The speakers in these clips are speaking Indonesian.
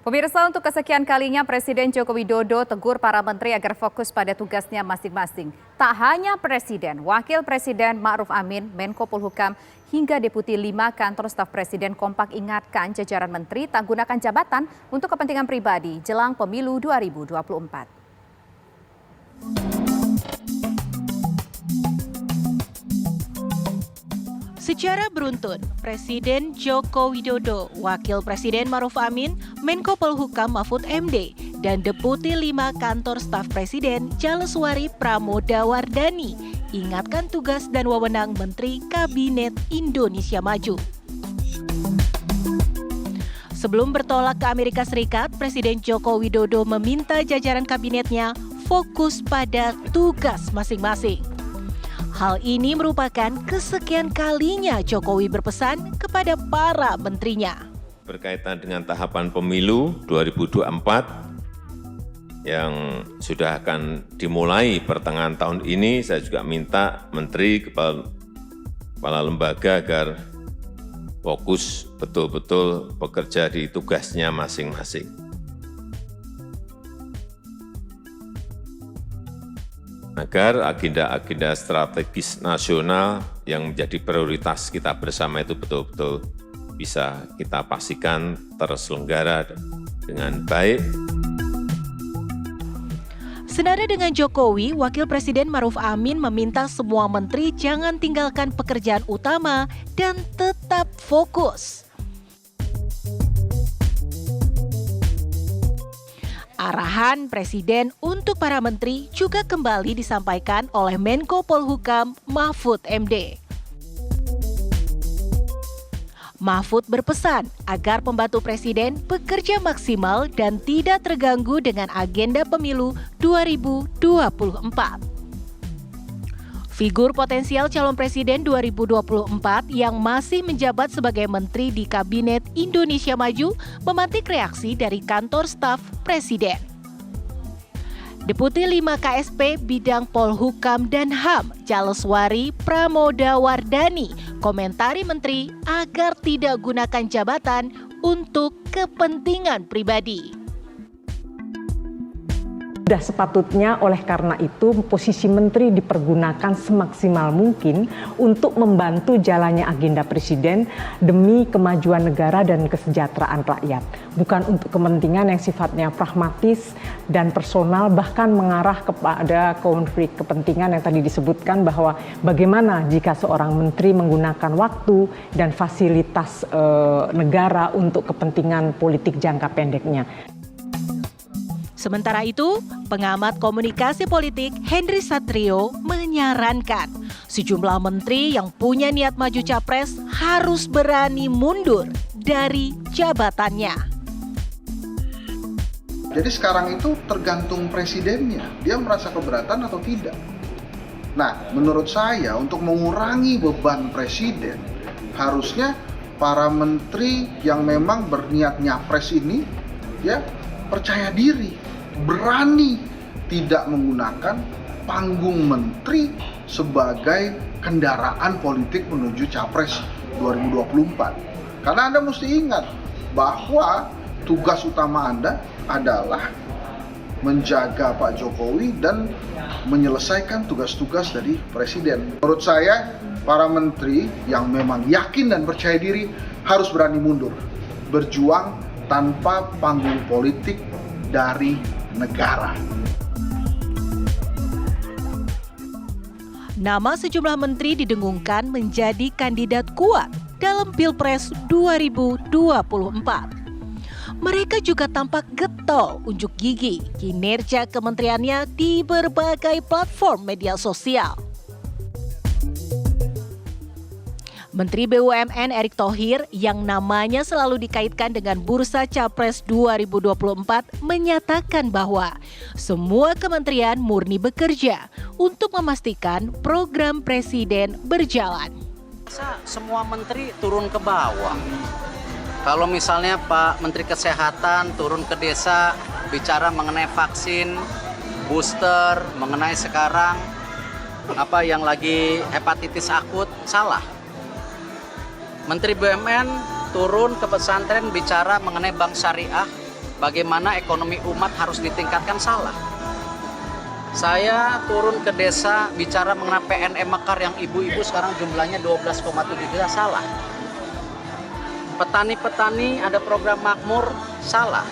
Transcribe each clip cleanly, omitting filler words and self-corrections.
Pemirsa, untuk kesekian kalinya Presiden Joko Widodo tegur para menteri agar fokus pada tugasnya masing-masing. Tak hanya Presiden, Wakil Presiden Ma'ruf Amin, Menko Polhukam, hingga Deputi 5 Kantor Staf Presiden kompak ingatkan jajaran menteri tak gunakan jabatan untuk kepentingan pribadi jelang pemilu 2024. Secara beruntun, Presiden Joko Widodo, Wakil Presiden Ma'ruf Amin, Menko Polhukam Mahfud MD, dan Deputi 5 Kantor Staf Presiden Jaleswari Pramodawardhani ingatkan tugas dan wewenang Menteri Kabinet Indonesia Maju. Sebelum bertolak ke Amerika Serikat, Presiden Joko Widodo meminta jajaran kabinetnya fokus pada tugas masing-masing. Hal ini merupakan kesekian kalinya Jokowi berpesan kepada para menterinya. Berkaitan dengan tahapan pemilu 2024 yang sudah akan dimulai pertengahan tahun ini, saya juga minta menteri, kepala lembaga agar fokus betul-betul bekerja di tugasnya masing-masing. Agar agenda-agenda strategis nasional yang menjadi prioritas kita bersama itu betul-betul bisa kita pastikan terselenggara dengan baik. Senada dengan Jokowi, Wakil Presiden Ma'ruf Amin meminta semua menteri jangan tinggalkan pekerjaan utama dan tetap fokus. Arahan Presiden untuk para menteri juga kembali disampaikan oleh Menko Polhukam Mahfud MD. Mahfud berpesan agar pembantu Presiden bekerja maksimal dan tidak terganggu dengan agenda pemilu 2024. Figur potensial calon presiden 2024 yang masih menjabat sebagai menteri di Kabinet Indonesia Maju memantik reaksi dari kantor staf Presiden. Deputi 5 KSP bidang Polhukam dan HAM, Jaleswari Pramodawardhani, komentari menteri agar tidak gunakan jabatan untuk kepentingan pribadi. Sudah sepatutnya oleh karena itu posisi menteri dipergunakan semaksimal mungkin untuk membantu jalannya agenda presiden demi kemajuan negara dan kesejahteraan rakyat. Bukan untuk kepentingan yang sifatnya pragmatis dan personal, bahkan mengarah kepada konflik kepentingan yang tadi disebutkan, bahwa bagaimana jika seorang menteri menggunakan waktu dan fasilitas negara untuk kepentingan politik jangka pendeknya. Sementara itu, pengamat komunikasi politik Henry Satrio menyarankan sejumlah menteri yang punya niat maju capres harus berani mundur dari jabatannya. Jadi sekarang itu tergantung presidennya, dia merasa keberatan atau tidak. Nah, menurut saya untuk mengurangi beban presiden, harusnya para menteri yang memang berniat nyapres ini ya percaya diri, berani tidak menggunakan panggung menteri sebagai kendaraan politik menuju Capres 2024. Karena Anda mesti ingat bahwa tugas utama Anda adalah menjaga Pak Jokowi dan menyelesaikan tugas-tugas dari Presiden. Menurut saya, para menteri yang memang yakin dan percaya diri harus berani mundur, berjuang tanpa panggung politik dari negara. Nama sejumlah menteri didengungkan menjadi kandidat kuat dalam Pilpres 2024. Mereka juga tampak getol unjuk gigi kinerja kementeriannya di berbagai platform media sosial. Menteri BUMN Erick Thohir yang namanya selalu dikaitkan dengan bursa Capres 2024 menyatakan bahwa semua kementerian murni bekerja untuk memastikan program Presiden berjalan. Semua menteri turun ke bawah. Kalau misalnya Pak Menteri Kesehatan turun ke desa bicara mengenai vaksin, booster, mengenai sekarang apa yang lagi hepatitis akut, salah. Menteri BUMN turun ke pesantren bicara mengenai bank syariah, bagaimana ekonomi umat harus ditingkatkan, salah. Saya turun ke desa bicara mengenai PNM Mekar yang ibu-ibu sekarang jumlahnya 12,7 juta, salah. Petani-petani ada program makmur, salah.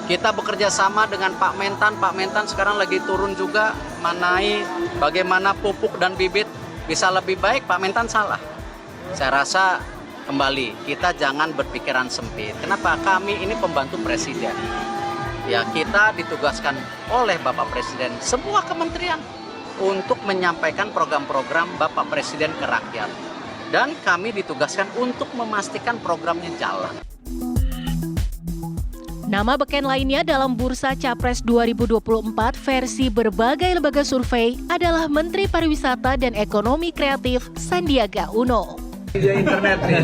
Kita bekerja sama dengan Pak Mentan sekarang lagi turun juga mengenai bagaimana pupuk dan bibit bisa lebih baik, Pak Mentan, salah. Saya rasa kembali kita jangan berpikiran sempit. Kenapa? Kami ini pembantu presiden. Ya, kita ditugaskan oleh Bapak Presiden semua kementerian untuk menyampaikan program-program Bapak Presiden ke rakyat. Dan kami ditugaskan untuk memastikan programnya jalan. Nama beken lainnya dalam Bursa Capres 2024 versi berbagai lembaga survei adalah Menteri Pariwisata dan Ekonomi Kreatif Sandiaga Uno. Dia internet nih,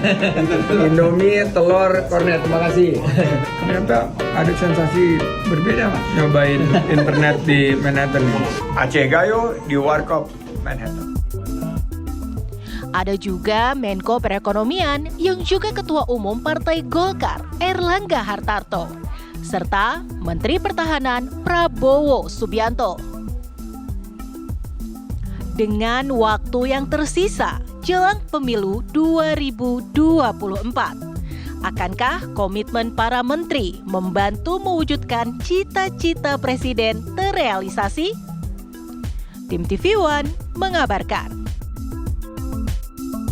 Indomie, telur, kornet, terima kasih. Ternyata ada sensasi berbeda lah, nyobain internet di Manhattan. Aceh Gayo di Warkop Manhattan. Ada juga Menko Perekonomian yang juga Ketua Umum Partai Golkar, Erlangga Hartarto, serta Menteri Pertahanan Prabowo Subianto. Dengan waktu yang tersisa jelang pemilu 2024, akankah komitmen para menteri membantu mewujudkan cita-cita presiden terrealisasi? Tim TV One mengabarkan.